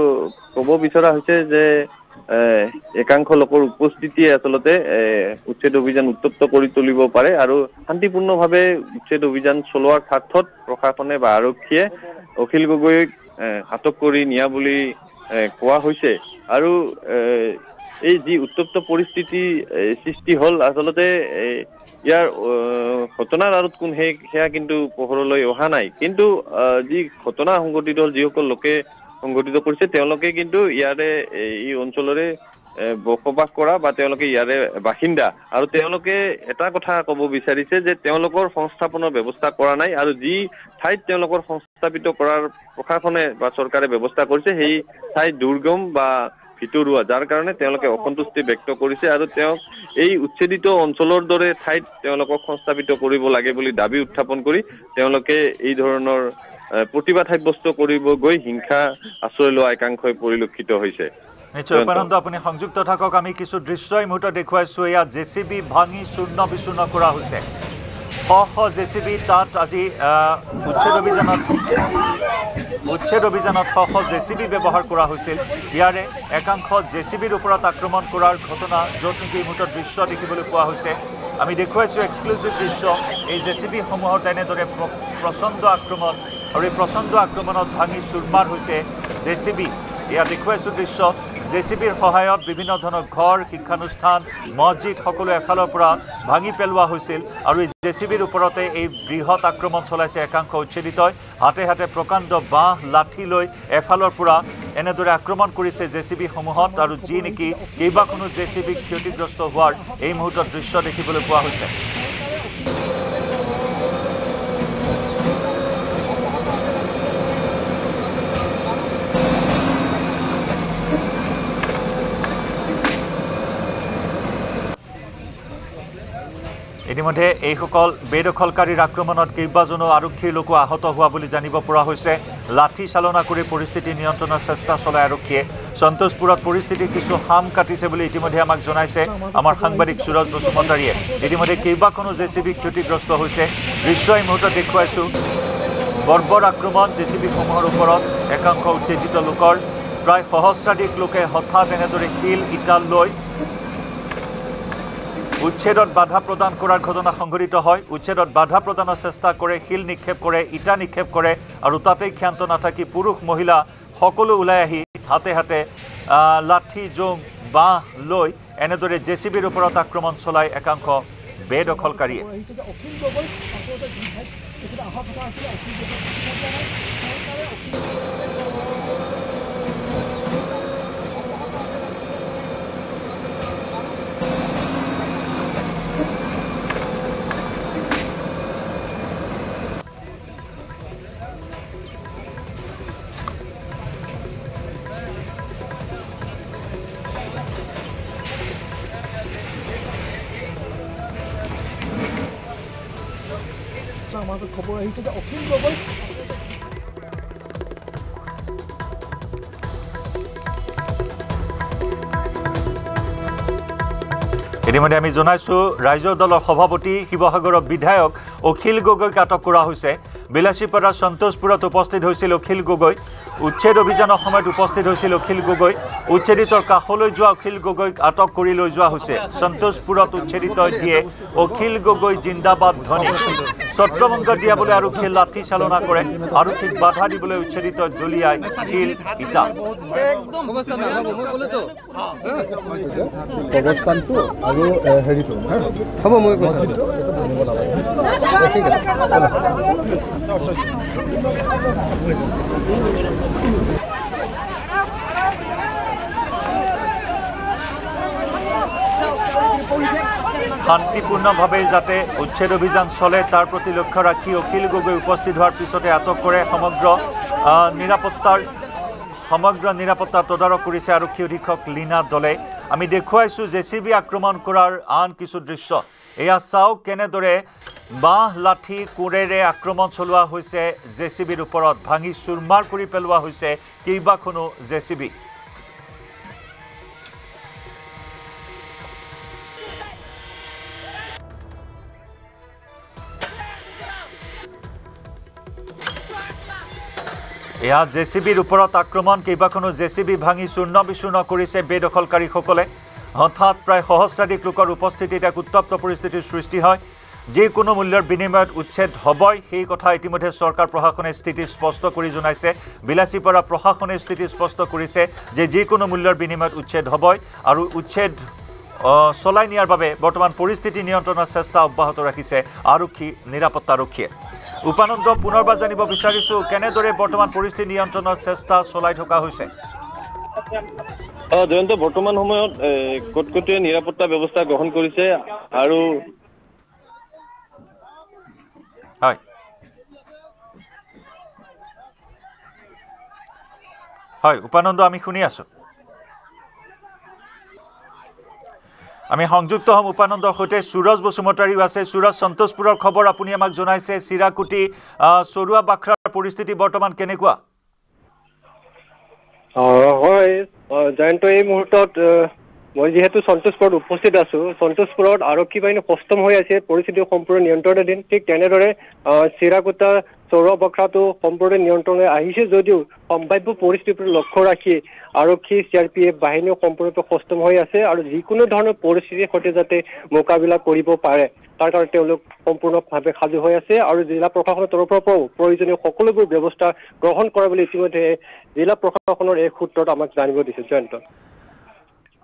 ক'ব বিচৰা হৈছে যে একাংশ লোকৰ উপস্থিতিয়ে আচলতে উচ্ছেদ অভিযান উত্তপ্ত কৰি তুলিব পাৰে আৰু শান্তিপূৰ্ণভাৱে উচ্ছেদ অভিযান চলোৱাৰ স্বাৰ্থত প্ৰশাসনে বা আৰক্ষীয়ে অখিল গগৈক আটক কৰি নিয়া বুলি কোৱা হৈছে আৰু এই যি উত্তপ্ত পৰিস্থিতি সৃষ্টি হ'ল আচলতে ইয়াৰ ঘটনাৰ আঁৰত কোন সেয়া কিন্তু পোহৰলৈ অহা নাই কিন্তু যি ঘটনা সংঘটিত হ'ল যিসকল লোকে সংঘটিত কৰিছে তেওঁলোকে কিন্তু ইয়াৰে এই অঞ্চলৰে বসবাস কৰা বা তেওঁলোকে ইয়াৰে বাসিন্দা আৰু তেওঁলোকে এটা কথা ক'ব বিচাৰিছে যে তেওঁলোকৰ সংস্থাপনৰ ব্যৱস্থা কৰা নাই আৰু যি ঠাইত তেওঁলোকৰ সংস্থাপিত কৰাৰ প্ৰশাসনে বা চৰকাৰে ব্যৱস্থা কৰিছে সেই ঠাইত দুৰ্গম বা ভিতৰুৱা যাৰ কাৰণে তেওঁলোকে অসন্তুষ্টি ব্যক্ত কৰিছে আৰু তেওঁক এই উচ্ছেদিত অঞ্চলৰ দৰে ঠাইত তেওঁলোকক সংস্থাপিত কৰিব লাগে বুলি দাবী উত্থাপন কৰি তেওঁলোকে এই ধৰণৰ প্ৰতিবাদ সাব্যস্ত কৰিব গৈ হিংসা আশ্ৰয় লোৱা একাংশই পৰিলক্ষিত হৈছে নিশ্চয় উপানন্দ আপুনি সংযুক্ত থাকক আমি কিছু দৃশ্য এই মুহূৰ্তত দেখুৱাইছোঁ এয়া জেচিবি ভাঙি চূৰ্ণ বিচূৰ্ণ কৰা হৈছে শ জেচিবি তাত আজি উচ্ছেদ অভিযানত শ জেচিবি ব্যৱহাৰ কৰা হৈছিল ইয়াৰে একাংশ জেচিবিৰ ওপৰত আক্ৰমণ কৰাৰ ঘটনা য'ত নেকি এই মুহূৰ্তত দৃশ্য দেখিবলৈ পোৱা হৈছে আমি দেখুৱাইছোঁ এক্সক্লুচিভ দৃশ্য এই জেচিবিসমূহৰ তেনেদৰে প্ৰচণ্ড আক্ৰমণ আৰু এই প্ৰচণ্ড আক্ৰমণত ভাঙি চুৰমাৰ হৈছে জেচিবি এয়া দেখুৱাইছোঁ দৃশ্য জেচিবিৰ সহায়ত বিভিন্ন ধৰণৰ ঘৰ শিক্ষানুষ্ঠান মছজিদ সকলো এফালৰ পৰা ভাঙি পেলোৱা হৈছিল আৰু এই জেচিবিৰ ওপৰতে এই বৃহৎ আক্ৰমণ চলাইছে একাংশ উচ্ছেদিতই হাতে হাতে প্ৰকাণ্ড বাঁহ লাঠি লৈ এফালৰ পৰা এনেদৰে আক্ৰমণ কৰিছে জেচিবিসমূহত আৰু যি নেকি কেইবাখনো জেচিবি ক্ষতিগ্ৰস্ত হোৱাৰ এই মুহূৰ্তত দৃশ্য দেখিবলৈ পোৱা হৈছে ইতিমধ্যে এইসকল বেদখলকাৰীৰ আক্ৰমণত কেইবাজনো আৰক্ষীৰ লোকো আহত হোৱা বুলি জানিব পৰা হৈছে লাঠি চালনা কৰি পৰিস্থিতি নিয়ন্ত্ৰণৰ চেষ্টা চলাই আৰক্ষীয়ে সন্তোষপুৰত পৰিস্থিতি কিছু হাম কাটিছে বুলি ইতিমধ্যে আমাক জনাইছে আমাৰ সাংবাদিক সুৰজ বসুমতাৰীয়ে ইতিমধ্যে কেইবাখনো জেচিবি ক্ষতিগ্ৰস্ত হৈছে দৃশ্য এই মুহূৰ্তত দেখুৱাইছো বৰ্বৰ আক্ৰমণ জেচিবিসমূহৰ ওপৰত একাংশ উত্তেজিত লোকৰ প্ৰায় সহস্ৰাধিক লোকে হঠাৎ এনেদৰে শিল ইটা লৈ উচ্ছেদত বাধা প্ৰদান কৰাৰ ঘটনা সংঘটিত হয় উচ্ছেদত বাধা প্ৰদানৰ চেষ্টা কৰে শিল নিক্ষেপ কৰে ইটা নিক্ষেপ কৰে আৰু তাতেই ক্ষান্ত নাথাকি পুৰুষ মহিলা সকলো ওলাই আহি হাতে হাতে লাঠি জোং বাঁহ লৈ এনেদৰে জেচিবিৰ ওপৰত আক্ৰমণ চলাই একাংশ বেদখলকাৰীয়ে আমাদেৰ খবৰ আহিছে যে অখিল গগৈ ইতিমধ্যে আমি জনাইছো ৰাজ্যৰ দলৰ সভাপতি শিৱসাগৰৰ বিধায়ক অখিল গগৈক আটক কৰা হৈছে বিলাসীপাৰা সন্তোষপুৰত উপস্থিত হৈছিল অখিল গগৈ উচ্ছেদ অভিযানৰ সময়ত উপস্থিত হৈছিল অখিল গগৈ উচ্ছেদিতৰ কাষলৈ যোৱা অখিল গগৈক আটক কৰি লৈ যোৱা হৈছে সন্তোষপুৰত উচ্ছেদিত দিয়ে অখিল গগৈ জিন্দাবাদ ধ্বনি ছত্ৰভংগ দিয়াবলৈ আৰক্ষীয়ে লাঠি চালনা কৰে আৰক্ষীক বাধা দিবলৈ উচ্ছেদিত দলিয়াই শিল ইটা অৱস্থানটো আৰু হেৰিটো হ'ব মই শান্তিপূৰ্ণভাৱে যাতে উচ্ছেদ অভিযান চলে তাৰ প্ৰতি লক্ষ্য ৰাখি অখিল গগৈ উপস্থিত হোৱাৰ পিছতে আটক কৰে সমগ্ৰ নিৰাপত্তাৰ তদাৰক কৰিছে আৰক্ষী অধীক্ষক লীনা দলে আমি দেখুৱাইছো জেচিবি আক্ৰমণ কৰাৰ আন কিছু দৃশ্য এয়া চাওক কেনেদৰে বাঁহ লাঠি কোৰেৰে আক্ৰমণ চলোৱা হৈছে জেচিবিৰ ওপৰত ভাঙি চুৰমাৰ কৰি পেলোৱা হৈছে কেইবাখনো জেচিবি এয়া জেচিবিৰ ওপৰত আক্ৰমণ কেইবাখনো জেচিবি ভাঙি চূৰ্ণ বিচূৰ্ণ কৰিছে বেদখলকাৰীসকলে হঠাৎ প্ৰায় সহস্ৰাধিক লোকৰ উপস্থিতিত এক উত্তপ্ত পৰিস্থিতিৰ সৃষ্টি হয় যিকোনো মূল্যৰ বিনিময়ত উচ্ছেদ হ'বই সেই কথা ইতিমধ্যে চৰকাৰ প্ৰশাসনে স্থিতি স্পষ্ট কৰি জনাইছে বিলাসীপাৰা প্ৰশাসনে স্থিতি স্পষ্ট কৰিছে যে যিকোনো মূল্যৰ বিনিময়ত উচ্ছেদ হ'বই আৰু উচ্ছেদ চলাই নিয়াৰ বাবে বৰ্তমান পৰিস্থিতি নিয়ন্ত্ৰণৰ চেষ্টা অব্যাহত ৰাখিছে আৰক্ষী নিৰাপত্তাৰক্ষীয়ে উপানন্দ পুনৰবাৰ জানিব বিচাৰিছো কেনেদৰে বৰ্তমান পৰিস্থিতি নিয়ন্ত্ৰণৰ চেষ্টা চলাই থকা হৈছে জয়ন্ত বৰ্তমান সময়ত কটকটীয়া নিৰাপত্তা ব্যৱস্থা গ্ৰহণ কৰিছে আৰু হয় উপানন্দ আমি শুনি আছো আমি সংযুক্ত হম উপানন্দৰ সৈতে সুৰজ বসুমতাৰীও আছে সুৰজ সন্তোষপুৰৰ খবৰ আপুনি আমাক জনাইছে চিৰাকুটি চৰুৱা বাখৰাৰ পৰিস্থিতি বৰ্তমান কেনেকুৱা হয় জয়ন্ত এই মুহূৰ্তত মই যেহেতু সন্তোষপুৰত উপস্থিত আছো সন্তোষপুৰত আৰক্ষী বাহিনী সষ্টম হৈ আছে পৰিস্থিতি সম্পূৰ্ণ নিয়ন্ত্ৰণাধীন ঠিক তেনেদৰে চিৰাকুটা চৰুৱা বাখৰাটো সম্পূৰ্ণ নিয়ন্ত্ৰণলৈ আহিছে যদিও সম্ভাৱ্য পৰিস্থিতিৰ লক্ষ্য ৰাখি আৰক্ষী CRPF বাহিনীও সম্পূৰ্ণৰূপে সষ্টম হৈ আছে আৰু যিকোনো ধৰণৰ পৰিস্থিতিৰ সৈতে যাতে মোকাবিলা কৰিব পাৰে তাৰ কাৰণে তেওঁলোক সম্পূৰ্ণভাৱে সাজু হৈ আছে আৰু জিলা প্ৰশাসনৰ তৰফৰ পৰাও প্ৰয়োজনীয় সকলোবোৰ ব্যৱস্থা গ্ৰহণ কৰা বুলি ইতিমধ্যে জিলা প্ৰশাসনৰ এক সূত্ৰত আমাক জানিব দিছে জয়ন্ত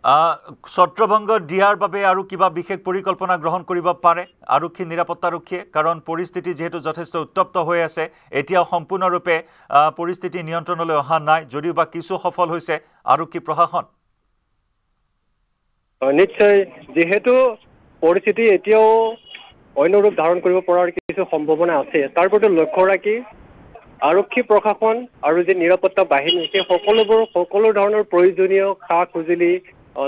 ছত্ৰভংগ দিয়াৰ বাবে আৰু কিবা বিশেষ পৰিকল্পনা গ্ৰহণ কৰিব পাৰে আৰক্ষী নিৰাপত্তাৰক্ষীয়ে কাৰণ পৰিস্থিতি যেহেতু যথেষ্ট উত্তপ্ত হৈ আছে এতিয়াও সম্পূৰ্ণৰূপে পৰিস্থিতি নিয়ন্ত্ৰণলৈ অহা নাই যদিও বা কিছু সফল হৈছে আৰক্ষী প্ৰশাসন নিশ্চয় যেহেতু পৰিস্থিতি এতিয়াও অন্য ৰূপ ধাৰণ কৰিব পৰাৰ কিছু সম্ভাৱনা আছে তাৰ প্ৰতি লক্ষ্য ৰাখি আৰক্ষী প্ৰশাসন আৰু যে নিৰাপত্তা বাহিনী সেই সকলো ধৰণৰ প্ৰয়োজনীয় সা সঁজুলি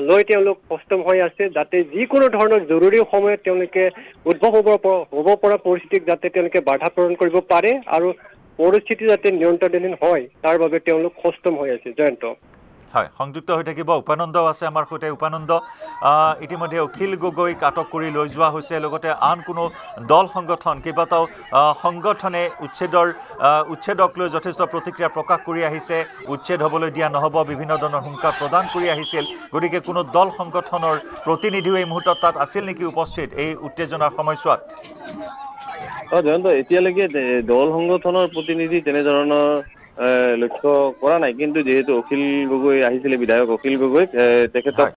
লৈ তেওঁলোক সষ্টম হৈ আছে যাতে যিকোনো ধৰণৰ জৰুৰী সময়ত তেওঁলোকে উদ্ভৱ হ'ব পৰা পৰিস্থিতিক যাতে তেওঁলোকে বাধা প্ৰদান কৰিব পাৰে আৰু পৰিস্থিতি যাতে নিয়ন্ত্ৰণাধীন হয় তাৰ বাবে তেওঁলোক সষ্টম হৈ আছে জয়ন্ত হয় সংযুক্ত হৈ থাকিব উপানন্দ আছে আমাৰ সৈতে উপানন্দ ইতিমধ্যে অখিল গগৈক আটক কৰি লৈ যোৱা হৈছে লগতে আন কোনো দল সংগঠন কেইবাটাও সংগঠনে উচ্ছেদক লৈ যথেষ্ট প্ৰতিক্ৰিয়া প্ৰকাশ কৰি আহিছে উচ্ছেদ হ'বলৈ দিয়া নহ'ব বিভিন্ন ধৰণৰ হুংকাৰ প্ৰদান কৰি আহিছিল গতিকে কোনো দল সংগঠনৰ প্ৰতিনিধিও এই মুহূৰ্তত তাত আছিল নেকি উপস্থিত এই উত্তেজনাৰ সময়ছোৱাত জয়ন্ত এতিয়ালৈকে দল সংগঠনৰ প্ৰতিনিধি তেনেধৰণৰ লক্ষ্য কৰা নাই কিন্তু যেহেতু অখিল গগৈ আহিছিলে বিধায়ক অখিল গগৈক তেখেতক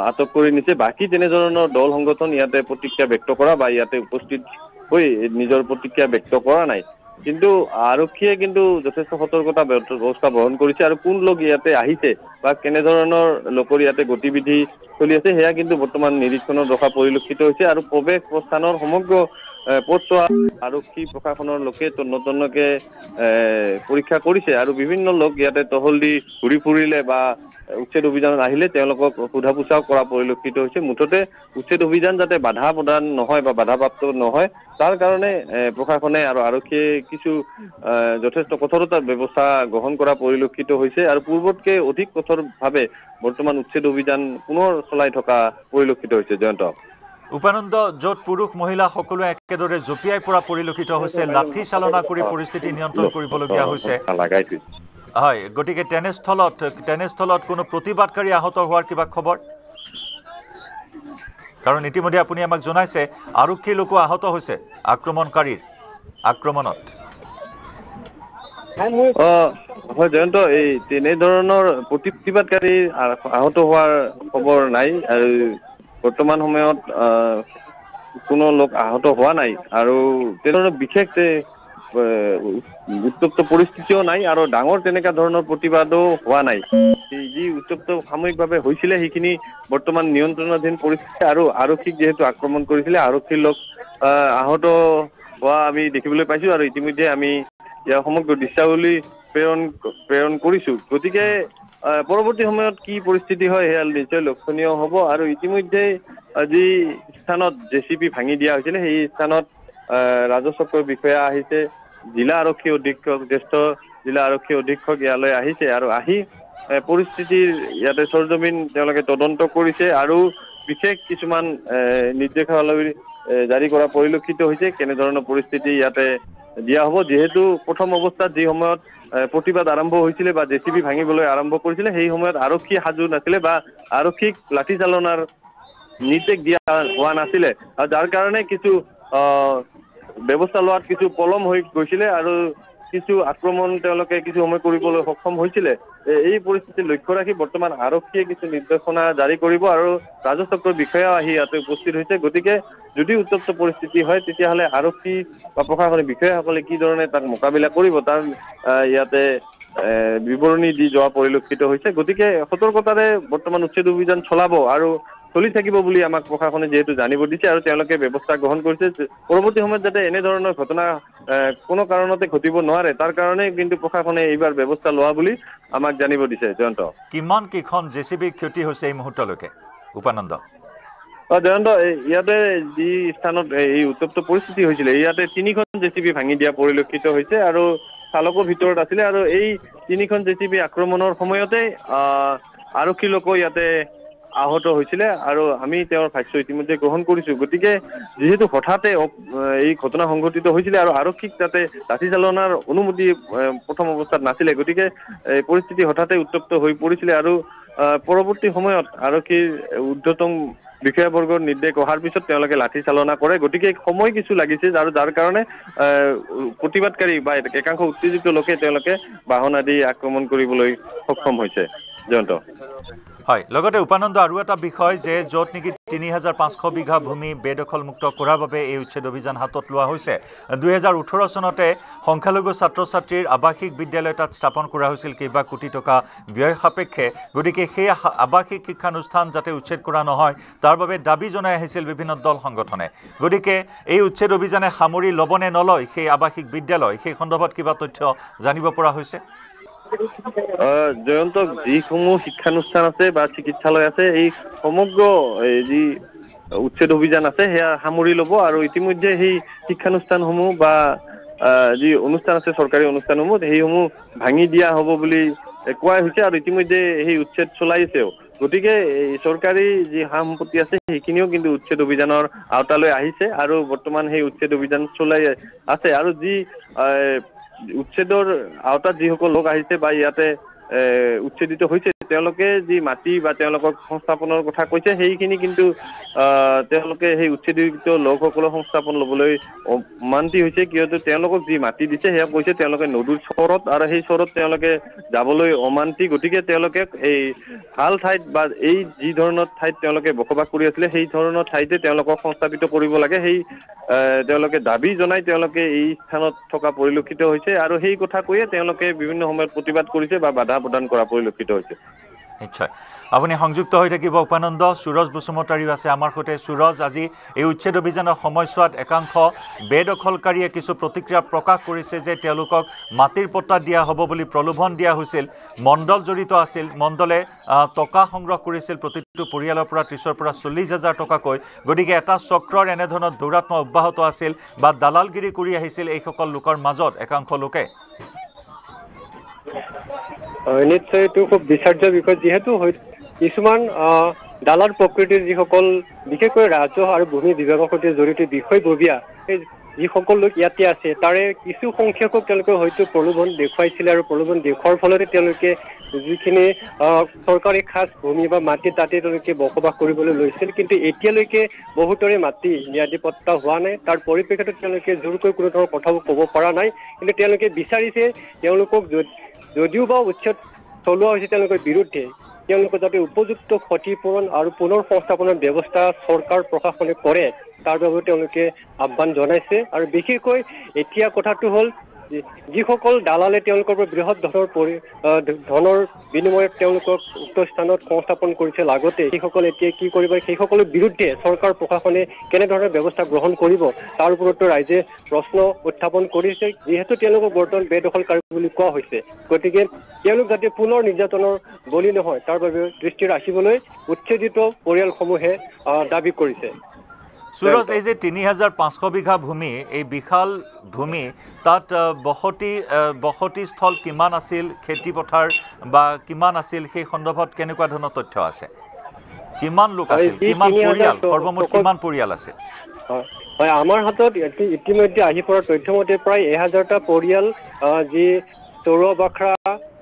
আটক কৰি নিছে বাকী তেনেধৰণৰ দল সংগঠন ইয়াতে প্ৰতিক্ৰিয়া ব্যক্ত কৰা বা ইয়াতে উপস্থিত হৈ নিজৰ প্ৰতিক্ৰিয়া ব্যক্ত কৰা নাই কিন্তু আৰক্ষীয়ে কিন্তু যথেষ্ট সতৰ্কতা ব্যৱস্থা গ্ৰহণ কৰিছে আৰু কোন লোক ইয়াতে আহিছে বা কেনেধৰণৰ লোকৰ ইয়াতে গতিবিধি চলি আছে সেয়া কিন্তু বৰ্তমান নিৰীক্ষণত ৰখা পৰিলক্ষিত হৈছে আৰু প্ৰৱেশ প্ৰস্থানৰ সমগ্ৰ পথছোৱা আৰক্ষী প্ৰশাসনৰ লোকে তন্নতন্নকে পৰীক্ষা কৰিছে আৰু বিভিন্ন লোক ইয়াতে টহল দি ঘূৰি ফুৰিলে বা উচ্ছেদ অভিযানত আহিলে তেওঁলোকক সোধা পোছাও কৰা পৰিলক্ষিত হৈছে মুঠতে উচ্ছেদ অভিযান যাতে বাধা প্ৰদান নহয় বা বাধাপ্ৰাপ্ত নহয় তাৰ কাৰণে প্ৰশাসনে আৰু আৰক্ষীয়ে কিছু যথেষ্ট কঠোৰতাৰ ব্যৱস্থা গ্ৰহণ কৰা পৰিলক্ষিত হৈছে আৰু পূৰ্বতকে অধিক কঠোৰভাৱে বৰ্তমান উচ্ছেদ অভিযান পুনৰ চলাই থকা পৰিলক্ষিত হৈছে জয়ন্ত উপানন্দ য'ত পুৰুষ মহিলা সকলোৱে একেদৰে জঁপিয়াই পৰা পৰিলক্ষিত হৈছে লাঠি চালনা কৰি পৰিস্থিতি নিয়ন্ত্ৰণ কৰিবলগীয়া হৈছে হয় গতিকে তেনেস্থলত কোনো প্ৰতিবাদকাৰী আহত হোৱাৰ কিবা খবৰ কাৰণ ইতিমধ্যে আপুনি আমাক জনাইছে আৰক্ষীৰ লোকো আহত হৈছে আক্ৰমণকাৰীৰ আক্ৰমণত হয় জয়ন্ত এই তেনেধৰণৰ প্ৰতিবাদকাৰী আহত হোৱাৰ খবৰ নাই আৰু বৰ্তমান সময়ত কোনো লোক আহত হোৱা নাই আৰু তেনেধৰণৰ বিশেষ উত্তপ্ত পৰিস্থিতিও নাই আৰু ডাঙৰ তেনেকুৱা ধৰণৰ প্ৰতিবাদো হোৱা নাই যি উত্তপ্ত সাময়িকভাৱে হৈছিলে সেইখিনি বৰ্তমান নিয়ন্ত্ৰণাধীন পৰিস্থিতি আৰু আৰক্ষীক যিহেতু আক্ৰমণ কৰিছিলে আৰক্ষীৰ লোক আহত হোৱা আমি দেখিবলৈ পাইছো আৰু ইতিমধ্যে আমি ইয়াৰ সমগ্ৰ দৃশ্যাৱলী প্ৰেৰণ কৰিছো গতিকে পৰৱৰ্তী সময়ত কি পৰিস্থিতি হয় সেয়া নিশ্চয় লক্ষণীয় হ'ব আৰু ইতিমধ্যে যি স্থানত জেচিপি ভাঙি দিয়া হৈছিলে সেই স্থানত ৰাজচক্ৰৰ বিষয়া আহিছে জিলা আৰক্ষী অধীক্ষক জ্যেষ্ঠ জিলা আৰক্ষী অধীক্ষক ইয়ালৈ আহিছে আৰু আহি পৰিস্থিতিৰ ইয়াতে সৰজমিন তেওঁলোকে তদন্ত কৰিছে আৰু বিশেষ কিছুমান নিৰ্দেশাৱলী জাৰি কৰা পৰিলক্ষিত হৈছে কেনেধৰণৰ পৰিস্থিতি ইয়াতে দিয়া হ'ব যিহেতু প্ৰথম অৱস্থাত যি সময়ত প্ৰতিবাদ আৰম্ভ হৈছিলে বা জেচিবি ভাঙিবলৈ আৰম্ভ কৰিছিলে সেই সময়ত আৰক্ষী সাজু নাছিলে বা আৰক্ষীক লাঠি চালনাৰ নিৰ্দেশ দিয়া হোৱা নাছিলে আৰু যাৰ কাৰণে কিছু ব্যৱস্থা লোৱাত কিছু পলম হৈ গৈছিলে আৰু কিছু আক্ৰমণ তেওঁলোকে কিছু সময় কৰিবলৈ সক্ষম হৈছিলে এই পৰিস্থিতি লক্ষ্য ৰাখি বৰ্তমান আৰক্ষীয়ে কিছু নিৰ্দেশনা জাৰি কৰিব আৰু ৰাজচক্ৰৰ বিষয়াও আহি ইয়াতে উপস্থিত হৈছে গতিকে যদি উত্তপ্ত পৰিস্থিতি হয় তেতিয়াহ'লে আৰক্ষী বা প্ৰশাসনিক বিষয়াসকলে কি ধৰণে তাক মোকাবিলা কৰিব তাৰ ইয়াতে বিৱৰণী দি যোৱা পৰিলক্ষিত হৈছে গতিকে সতৰ্কতাৰে বৰ্তমান উচ্ছেদ অভিযান চলাব আৰু চলি থাকিব বুলি আমাক প্ৰশাসনে যিহেতু জানিব দিছে আৰু তেওঁলোকে ব্যৱস্থা গ্ৰহণ কৰিছে পৰৱৰ্তী সময়ত যাতে এনেধৰণৰ ঘটনা কোনো কাৰণতে ঘটিব নোৱাৰে তাৰ কাৰণে কিন্তু প্ৰশাসনে এইবাৰ ব্যৱস্থা লোৱা বুলি আমাক জানিব দিছে জয়ন্ত কিমান কেইখন জেচিবি ক্ষতি হৈছে এই মুহূৰ্তলৈকে উপানন্দ জয়ন্ত ইয়াতে যি স্থানত এই উত্তপ্ত পৰিস্থিতি হৈছিলে ইয়াতে 3খন জেচিবি ভাঙি দিয়া পৰিলক্ষিত হৈছে আৰু চালকৰ ভিতৰত আছিলে আৰু এই 3খন জেচিবি আক্ৰমণৰ সময়তে আৰক্ষী লোক ইয়াতে আহত হৈছিলে আৰু আমি তেওঁৰ ভাষ্য ইতিমধ্যে গ্ৰহণ কৰিছো গতিকে যিহেতু হঠাতে এই ঘটনা সংঘটিত হৈছিলে আৰু আৰক্ষীক তাতে লাঠি চালনাৰ অনুমতি প্ৰথম অৱস্থাত নাছিলে গতিকে এই পৰিস্থিতি হঠাতে উত্তপ্ত হৈ পৰিছিলে আৰু পৰৱৰ্তী সময়ত আৰক্ষীৰ ঊৰ্ধ্বতম বিষয়াবৰ্গৰ নিৰ্দেশ অহাৰ পিছত তেওঁলোকে লাঠি চালনা কৰে গতিকে সময় কিছু লাগিছে আৰু যাৰ কাৰণে প্ৰতিবাদকাৰী বা একাংশ উত্তেজিত লোকে তেওঁলোকে বাহন আদি আক্ৰমণ কৰিবলৈ সক্ষম হৈছে জয়ন্ত হয় লগতে উপানন্দ আৰু এটা বিষয় যে য'ত নেকি ৩৫০০ বিঘা ভূমি বেদখলমুক্ত কৰাৰ বাবে এই উচ্ছেদ অভিযান হাতত লোৱা হৈছে ২০১৮ চনতে সংখ্যালঘু ছাত্ৰ ছাত্ৰীৰ আৱাসিক বিদ্যালয় তাত স্থাপন কৰা হৈছিল কেইবা কোটি টকা ব্যয় সাপেক্ষে গতিকে সেই আৱাসিক শিক্ষানুষ্ঠান যাতে উচ্ছেদ কৰা নহয় তাৰ বাবে দাবী জনাই আহিছিল বিভিন্ন দল সংগঠনে গতিকে এই উচ্ছেদ অভিযানে সামৰি ল'বনে নলয় সেই আৱাসিক বিদ্যালয় সেই সন্দৰ্ভত কিবা তথ্য জানিব পৰা হৈছে জয়ন্ত, যিসমূহ শিক্ষানুষ্ঠান আছে বা চিকিৎসালয় আছে, এই সমগ্ৰ যি উচ্ছেদ অভিযান আছে সেয়া সামৰি ল'ব আৰু ইতিমধ্যে সেই শিক্ষানুষ্ঠানসমূহ বা যি অনুষ্ঠান আছে চৰকাৰী অনুষ্ঠানসমূহ সেইসমূহ ভাঙি দিয়া হ'ব বুলি কোৱা হৈছে আৰু ইতিমধ্যে সেই উচ্ছেদ চলাইছেও। গতিকে এই চৰকাৰী যি সা সম্পত্তি আছে সেইখিনিও কিন্তু উচ্ছেদ অভিযানৰ আওতালৈ আহিছে আৰু বৰ্তমান সেই উচ্ছেদ অভিযান চলাই আছে। আৰু যি উচ্ছেদৰ আওতাত যিসকল লোক আহিছে বা ইয়াতে উচ্ছেদিত হৈছে তেওঁলোকে যি মাটি বা তেওঁলোকক সংস্থাপনৰ কথা কৈছে সেইখিনি কিন্তু তেওঁলোকে সেই উচ্ছেদিত লোকসকলক সংস্থাপন ল'বলৈ অমান্তি হৈছে, কিয়নো তেওঁলোকক যি মাটি দিছে সেয়া কৈছে তেওঁলোকে নদীৰ চৰত আৰু সেই চৰত তেওঁলোকে যাবলৈ অমান্তি। গতিকে তেওঁলোকে এই ভাল ঠাইত বা এই যি ধৰণৰ ঠাইত তেওঁলোকে বসবাস কৰি আছিলে সেই ধৰণৰ ঠাইতে তেওঁলোকক সংস্থাপিত কৰিব লাগে, সেই তেওঁলোকে দাবী জনাই তেওঁলোকে এই স্থানত থকা পৰিলক্ষিত হৈছে আৰু সেই কথা কৈয়ে তেওঁলোকে বিভিন্ন সময়ত প্ৰতিবাদ কৰিছে বা বাধা প্ৰদান কৰা পৰিলক্ষিত হৈছে। নিশ্চয় আপুনি সংযুক্ত হৈ থাকিব উপানন্দ। সুৰজ বসুমতাৰীও আছে আমাৰ সৈতে। সুৰজ, আজি এই উচ্ছেদ অভিযানৰ সময়ছোৱাত একাংশ বেদখলকাৰীয়ে কিছু প্ৰতিক্ৰিয়া প্ৰকাশ কৰিছে যে তেওঁলোকক মাটিৰ পট্টা দিয়া হ'ব বুলি প্ৰলোভন দিয়া হৈছিল। মণ্ডল জড়িত আছিল, মণ্ডলে টকা সংগ্ৰহ কৰিছিল প্ৰতিটো পৰিয়ালৰ পৰা 30,000 পৰা 40,000 টকাকৈ। গতিকে এটা চক্ৰৰ এনেধৰণৰ দৌৰাত্ম অব্যাহত আছিল বা দালালগিৰি কৰি আহিছিল এইসকল লোকৰ মাজত একাংশ লোকে। নিশ্চয় এইটো খুব বিচাৰ্য বিষয়, যিহেতু কিছুমান দালাল প্ৰকৃতিৰ যিসকল বিশেষকৈ ৰাজহ আৰু ভূমি বিভাগৰ সৈতে জড়িত বিষয়ববীয়া সেই যিসকল লোক ইয়াতে আছে তাৰে কিছু সংখ্যকক তেওঁলোকে হয়তো প্ৰলোভন দেখুৱাইছিলে আৰু প্ৰলোভন দেখুৱাৰ ফলতে তেওঁলোকে যিখিনি চৰকাৰী খাজ ভূমি বা মাটি তাতে তেওঁলোকে বসবাস কৰিবলৈ লৈছিল। কিন্তু এতিয়ালৈকে বহুতৰে মাটি ম্যাদী পট্টা হোৱা নাই। তাৰ পৰিপ্ৰেক্ষিতত তেওঁলোকে জোৰকৈ কোনো ধৰণৰ কথাও ক'ব পৰা নাই। কিন্তু তেওঁলোকে বিচাৰিছে তেওঁলোকক যদিও বা উচ্ছেদ চলোৱা হৈছে তেওঁলোকৰ বিৰুদ্ধে তেওঁলোকে যাতে উপযুক্ত ক্ষতিপূৰণ আৰু পুনৰ সংস্থাপনৰ ব্যৱস্থা চৰকাৰ প্ৰশাসনে কৰে তাৰ বাবে তেওঁলোকে আহ্বান জনাইছে। আৰু বিশেষকৈ এতিয়া কথাটো হ'ল যিসকল দালালে তেওঁলোকৰ পৰা বৃহৎ ধনৰ বিনিময়ত তেওঁলোকক উক্ত স্থানত সংস্থাপন কৰিছিল আগতে, সেইসকলে এতিয়া কি কৰিব, সেইসকলৰ বিৰুদ্ধে চৰকাৰ প্ৰশাসনে কেনেধৰণৰ ব্যৱস্থা গ্ৰহণ কৰিব তাৰ ওপৰতো ৰাইজে প্ৰশ্ন উত্থাপন কৰিছে। যিহেতু তেওঁলোকক বৰ্তমান বেদখলকাৰী বুলি কোৱা হৈছে, গতিকে তেওঁলোক যাতে পুনৰ নিৰ্যাতনৰ বলি নহয় তাৰ বাবে দৃষ্টি ৰাখিবলৈ উচ্ছেদিত পৰিয়ালসমূহে দাবী কৰিছে। সুৰজ, এই যে 3,500 বিঘা ভূমি, এই বিশাল ভূমি, তাত বসতিস্থল কিমান আছিল, খেতি পথাৰ বা কিমান আছিল, সেই সন্দৰ্ভত কেনেকুৱা ধৰণৰ তথ্য আছে? কিমান লোক আছিল, কিমান পৰিয়াল, সৰ্বমুঠ কিমান পৰিয়াল আছে? হয়, আমাৰ হাতত ইতিমধ্যে আহি পৰা তথ্য মতে প্ৰায় 1000টা পৰিয়াল যি চৌৰবাখৰা,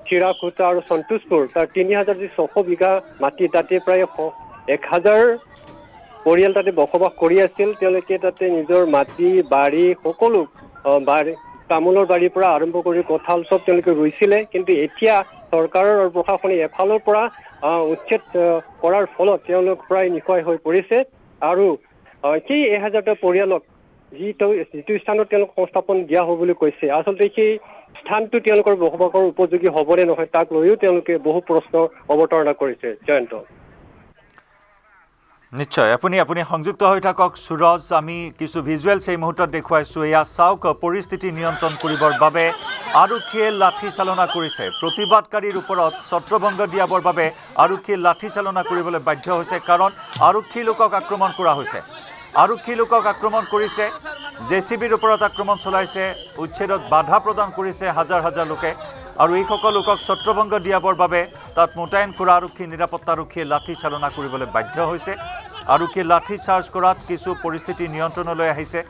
চিৰাকুটা আৰু সন্তোষপুৰ তাৰ 3,600 বিঘা মাটি তাতে প্ৰায় 1000 পৰিয়াল তাতে বসবাস কৰি আছিল। তেওঁলোকে তাতে নিজৰ মাটি বাৰী সকলো তামোলৰ বাৰীৰ পৰা আৰম্ভ কৰি কঁঠাল চব তেওঁলোকে ৰুইছিলে। কিন্তু এতিয়া চৰকাৰৰ আৰু প্ৰশাসনে এফালৰ পৰা উচ্ছেদ কৰাৰ ফলত তেওঁলোক প্ৰায় নিঃসহায় হৈ পৰিছে। আৰু সেই 1000টা পৰিয়ালক যিটো স্থানত তেওঁলোক সংস্থাপন দিয়া হ'ব বুলি কৈছে, আচলতে সেই স্থানটো তেওঁলোকৰ বসবাসৰ উপযোগী হ'বনে নহয় তাক লৈও তেওঁলোকে বহু প্ৰশ্ন অৱতাৰণা কৰিছে। জয়ন্ত, নিশ্চয় আপুনি সংযুক্ত হৈ থাকক সুৰজ। আমি কিছু ভিজুৱেলছ এই মুহূৰ্তত দেখুৱাইছোঁ। এয়া চাওক, পৰিস্থিতি নিয়ন্ত্ৰণ কৰিবৰ বাবে আৰক্ষীয়ে লাঠি চালনা কৰিছে। প্ৰতিবাদকাৰীৰ ওপৰত ছত্ৰভংগ দিয়াবৰ বাবে আৰক্ষীয়ে লাঠি চালনা কৰিবলৈ বাধ্য হৈছে, কাৰণ আৰক্ষী লোকক আক্ৰমণ কৰা হৈছে। আৰক্ষী লোকক আক্ৰমণ কৰিছে, JCBৰ ওপৰত আক্ৰমণ চলাইছে, উচ্ছেদত বাধা প্ৰদান কৰিছে হাজাৰ হাজাৰ লোকে। আৰু এইসকল লোকক ছত্ৰভংগ দিয়াবৰ বাবে তাত মোতায়েন কৰা নিৰাপত্তাৰক্ষীয়ে লাঠি চালনা কৰিবলৈ বাধ্য হৈছে। আৰক্ষীয়ে লাঠি চাৰ্জ কৰাত কিছু পৰিস্থিতি নিয়ন্ত্ৰণলৈ আহিছে।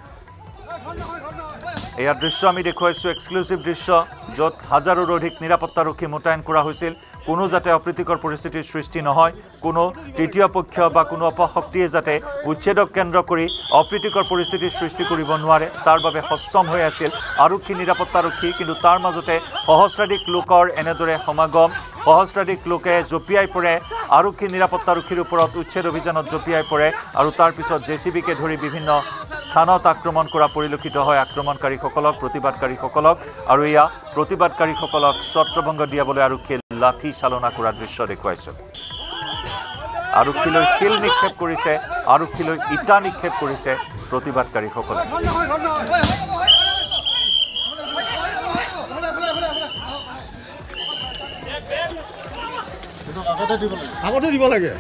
এয়া দৃশ্য আমি দেখুৱাইছোঁ, এক্সক্লুচিভ দৃশ্য, য'ত হাজাৰৰো অধিক নিৰাপত্তাৰক্ষী মোতায়েন কৰা হৈছিল। কোনো যাতে অপ্ৰীতিকৰ পৰিস্থিতিৰ সৃষ্টি নহয়, কোনো তৃতীয় পক্ষ বা কোনো অপশক্তিয়ে যাতে উচ্ছেদক কেন্দ্ৰ কৰি অপ্ৰীতিকৰ পৰিস্থিতিৰ সৃষ্টি কৰিব নোৱাৰে তাৰ বাবে সষ্টম হৈ আছিল আৰক্ষী নিৰাপত্তাৰক্ষী। কিন্তু তাৰ মাজতে সহস্ৰাধিক লোকৰ এনেদৰে সমাগম, সহস্ৰাধিক লোকে জঁপিয়াই পৰে আৰক্ষী নিৰাপত্তাৰক্ষীৰ ওপৰত, উচ্ছেদ অভিযানত জঁপিয়াই পৰে আৰু তাৰপিছত JCBকে ধৰি বিভিন্ন স্থানত আক্ৰমণ কৰা পৰিলক্ষিত হয় আক্ৰমণকাৰীসকলক, প্ৰতিবাদকাৰীসকলক। আৰু এয়া প্ৰতিবাদকাৰীসকলক ছত্ৰভংগ দিয়াবলৈ আৰক্ষীয়ে লাঠি চালনা কৰাৰ দৃশ্য দেখুৱাইছোঁ। আৰক্ষীলৈ শিল নিক্ষেপ কৰিছে, আৰক্ষীলৈ ইটা নিক্ষেপ কৰিছে প্ৰতিবাদকাৰীসকলে। আগতে দিব লাগে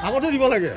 আগতে দিব লাগে আগতে দিব লাগে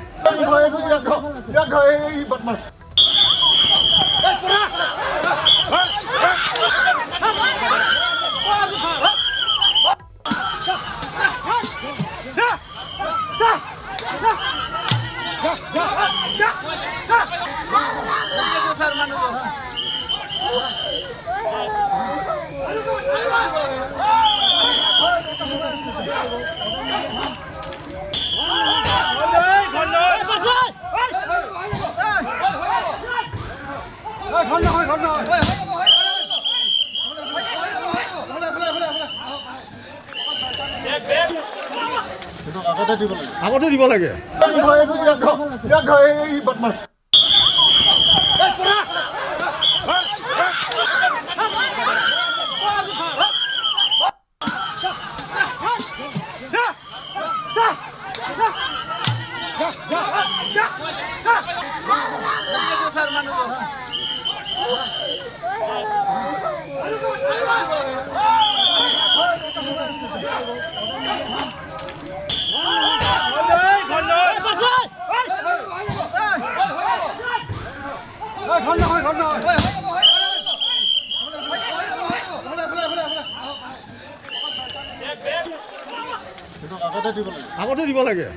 আগতে দিব লাগে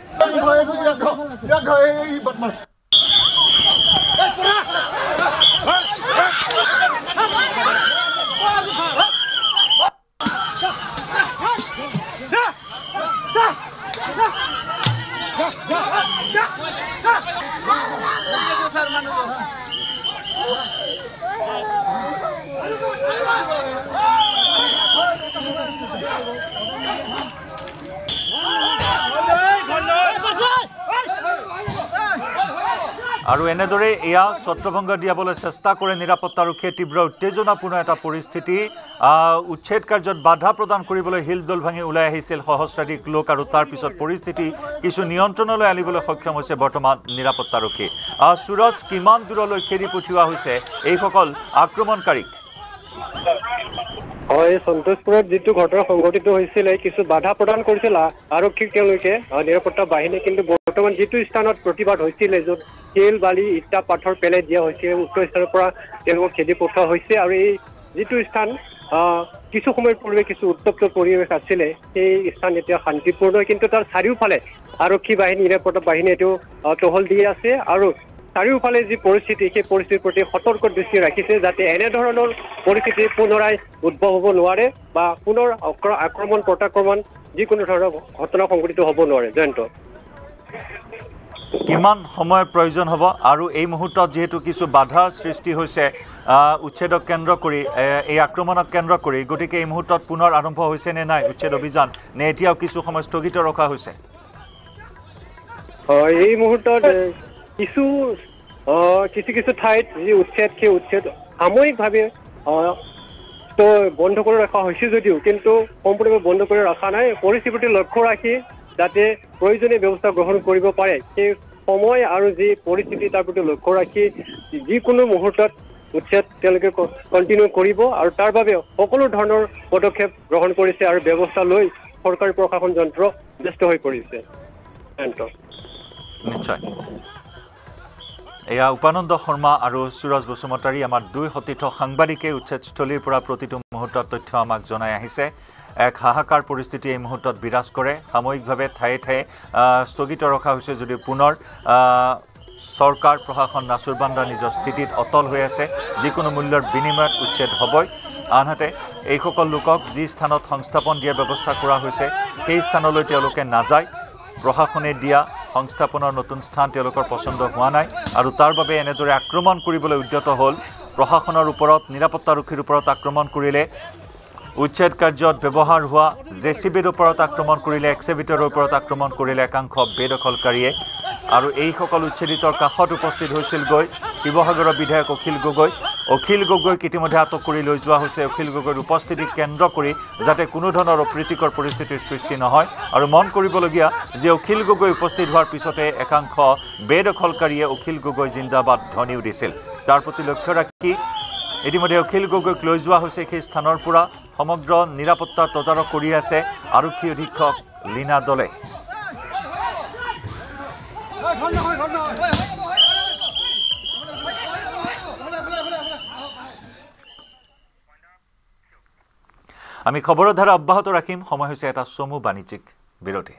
আৰু এনেদৰে এয়া ছত্ৰভংগ দিয়াবলৈ চেষ্টা কৰে নিৰাপত্তাৰক্ষীয়ে তীব্ৰ উত্তেজনাপূৰ্ণ এটা পৰিস্থিতি উচ্ছেদ কাৰ্যত বাধা প্ৰদান কৰিবলৈ হিলদোল ভাঙি ওলাই আহিছিল সহস্ৰাধিক লোক আৰু তাৰ পিছত পৰিস্থিতি কিছু নিয়ন্ত্ৰণলৈ আনিবলৈ সক্ষম হৈছে বৰ্তমান নিৰাপত্তাৰক্ষী সুৰজ কিমান দূৰলৈ খেদি পঠিওৱা হৈছে এইসকল আক্ৰমণকাৰীক হয় সন্তোষপুৰত যিটো ঘটনা সংঘটিত হৈছিল কিছু বাধা প্ৰদান কৰিছিল আৰক্ষীক তেওঁলোকে নিৰাপত্তা বাহিনী কিন্তু বৰ্তমান যিটো স্থানত প্ৰতিবাদ হৈছিল য'ত শিল বালি ইটা পাথৰ পেলাই দিয়া হৈছে উক্ত স্থানৰ পৰা তেওঁলোকক খেদি পঠোৱা হৈছে আৰু এই যিটো স্থান কিছু সময় পূৰ্বে কিছু উত্তপ্ত পৰিৱেশ আছিলে সেই স্থান এতিয়া শান্তিপূৰ্ণ কিন্তু তাৰ চাৰিওফালে আৰক্ষী বাহিনী নিৰাপত্তা বাহিনী এইটো টহল দি আছে আৰু চাৰিওফালে যি পৰিস্থিতি সেই পৰিস্থিতিৰ প্ৰতি সতৰ্ক দৃষ্টি ৰাখিছে যাতে এনেধৰণৰ পৰিস্থিতি পুনৰাই উদ্ভৱ হ'ব নোৱাৰে বা পুনৰ আক্ৰমণ প্ৰত্যাক্ৰমণ যিকোনো ধৰণৰ ঘটনা সংঘটিত হ'ব নোৱাৰে জয়ন্ত কিমান সময়ৰ প্ৰয়োজন হ'ব আৰু এই মুহূৰ্তত যেহেতু কিছু বাধাৰ সৃষ্টি হৈছে উচ্ছেদক কেন্দ্ৰ কৰি এই আক্ৰমণক কেন্দ্ৰ কৰি গতিকে এই মুহূৰ্তত পুনৰ আৰম্ভ হৈছে নে নাই উচ্ছেদ অভিযান নে এতিয়াও কিছু সময় স্থগিত ৰখা হৈছে এই মুহূৰ্তত কিছু ঠাইত যি উচ্ছেদ সেই উচ্ছেদ সাময়িকভাৱে তো বন্ধ কৰি ৰখা হৈছে যদিও কিন্তু সম্পূৰ্ণভাৱে বন্ধ কৰি ৰখা নাই পৰিস্থিতিৰ লক্ষ্য ৰাখি যাতে প্ৰয়োজনীয় ব্যৱস্থা গ্ৰহণ কৰিব পাৰে সেই সময় আৰু যি পৰিস্থিতি তাৰ প্ৰতি লক্ষ্য ৰাখি যিকোনো মুহূৰ্তত উচ্ছেদ তেওঁলোকে কণ্টিনিউ কৰিব আৰু তাৰ বাবে সকলো ধৰণৰ পদক্ষেপ গ্ৰহণ কৰিছে আৰু ব্যৱস্থা লৈ চৰকাৰী প্ৰশাসন যন্ত্ৰ ব্যস্ত হৈ পৰিছে নিশ্চয় এয়া উপানন্দ শৰ্মা আৰু সুৰজ বসুমতাৰী আমাৰ দুই সতীৰ্থ সাংবাদিকে উচ্ছেদস্থলীৰ পৰা প্ৰতিটো মুহূৰ্তত তথ্য আমাক জনাই আহিছে এক হাহাকাৰ পৰিস্থিতি এই মুহূৰ্তত বিৰাজ কৰে সাময়িকভাৱে ঠায়ে ঠায়ে স্থগিত ৰখা হৈছে যদিও পুনৰ চৰকাৰ প্ৰশাসন নাচুৰবান্দা নিজৰ স্থিতিত অটল হৈ আছে যিকোনো মূল্যৰ বিনিময়ত উচ্ছেদ হ'বই আনহাতে এইসকল লোকক যি স্থানত সংস্থাপন দিয়াৰ ব্যৱস্থা কৰা হৈছে সেই স্থানলৈ তেওঁলোকে নাযায় প্ৰশাসনে দিয়া সংস্থাপনৰ নতুন স্থান তেওঁলোকৰ পছন্দ হোৱা নাই আৰু তাৰ বাবে এনেদৰে আক্ৰমণ কৰিবলৈ উদ্যত হ'ল প্ৰশাসনৰ ওপৰত নিৰাপত্তাৰক্ষীৰ ওপৰত আক্ৰমণ কৰিলে উচ্ছেদ কাৰ্যত ব্যৱহাৰ হোৱা জেচিবিৰ ওপৰত আক্ৰমণ কৰিলে এক্সেভিটৰৰ ওপৰত আক্ৰমণ কৰিলে একাংশ বেদখলকাৰীয়ে আৰু এইসকল উচ্ছেদিতৰ কাষত উপস্থিত হৈছিল গৈ শিৱসাগৰৰ বিধায়ক অখিল গগৈক ইতিমধ্যে আটক কৰি লৈ যোৱা হৈছে অখিল গগৈৰ উপস্থিতিক কেন্দ্ৰ কৰি যাতে কোনো ধৰণৰ অপ্ৰীতিকৰ পৰিস্থিতিৰ সৃষ্টি নহয় আৰু মন কৰিবলগীয়া যে অখিল গগৈ উপস্থিত হোৱাৰ পিছতে একাংশ বেদখলকাৰীয়ে অখিল গগৈ জিন্দাবাদ ধ্বনিও দিছিল তাৰ প্ৰতি লক্ষ্য ৰাখি ইতিমধ্যে অখিল গগৈক লৈ যোৱা হৈছে সেই স্থানৰ পৰা সমগ্ৰ নিৰাপত্তা তদাৰক কৰি আছে আৰক্ষী অধীক্ষক লীনা দলে আমি খবৰৰ ধাৰা অব্যাহত ৰাখিম সময় হৈছে এটা চমু বাণিজ্যিক বিৰতি